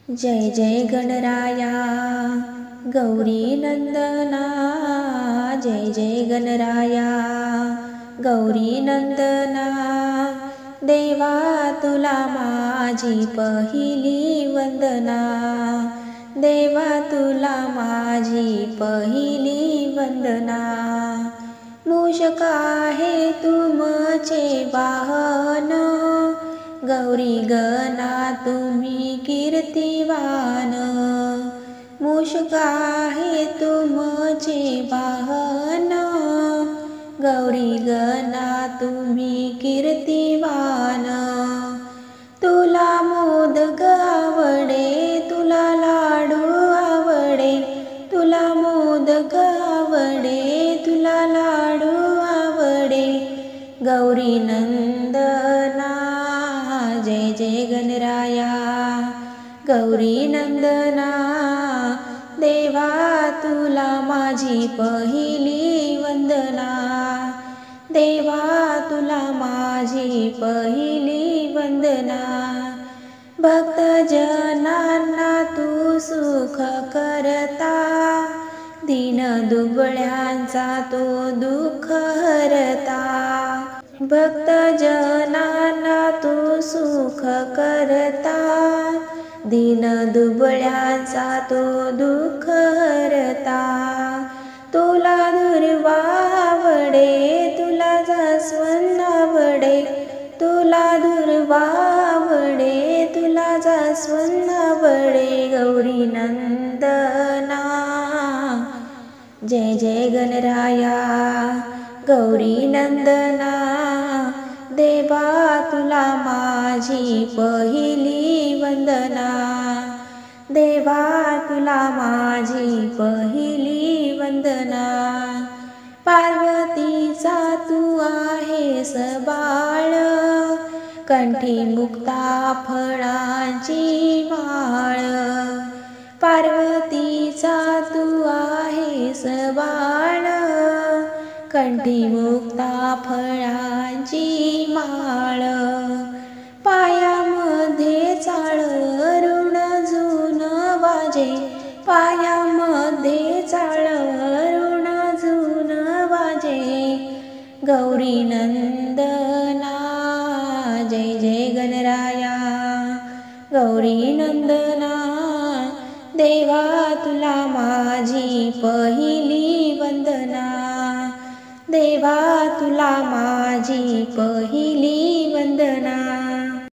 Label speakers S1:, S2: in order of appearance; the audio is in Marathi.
S1: जय जय गणराया गौरी नंदना, जय जय गणराया गौरी नंदना। देवा तुला माझी पहिली वंदना, देवा तुला माझी पहिली वंदना। मूषक आहे तुमचे वाहन, गौरी गणा तुम्ही कीर्तिवान। मूषक आहे तुमचे वाहन, गौरी गणा तुम्ही कीर्तिवान। तुला मोदक आवडे, तुला लाडू आवडे, तुला मोदक आवडे, तुला लाडू आवडे। गौरी नंदना जय जय गणराया गौरी नंदना। देवा तुला माझी पहिली वंदना, देवा तुला माझी पहिली वंदना। भक्त जनांना तू सुख करता, दीन दुबळ्यांचा तो दुःख हरता। भक्त जनांना तू सुख करता, दीन दुबळ्यांचा तो दुःख हरता। तुला दुर्वा आवडे, तुला जास्वंद आवडे, तुला दुर्वा आवडे, तुला जास्वंद आवडे। गौरी नंदना जय जय गणराया गौरी नंदना। देवा तुला माझी पहिली वंदना, देवा तुला माझी पहिली वंदना। पार्वतीचा तू आहेस बाळ, कंठी मुक्ता फळांची माळ। पार्वतीचा तू आहेस बाळ, कंठी मुक्ता फळांची माळ। पायामध्ये चाळ ऋण झुन वाजे, पायामध्ये चाळ ऋण झुन वाजे। गौरी नंदना जय जय गणराया गौरी नंदना। देवा तुला माझी पहिली वंदना, देवा तुला माझी पहिली वंदना।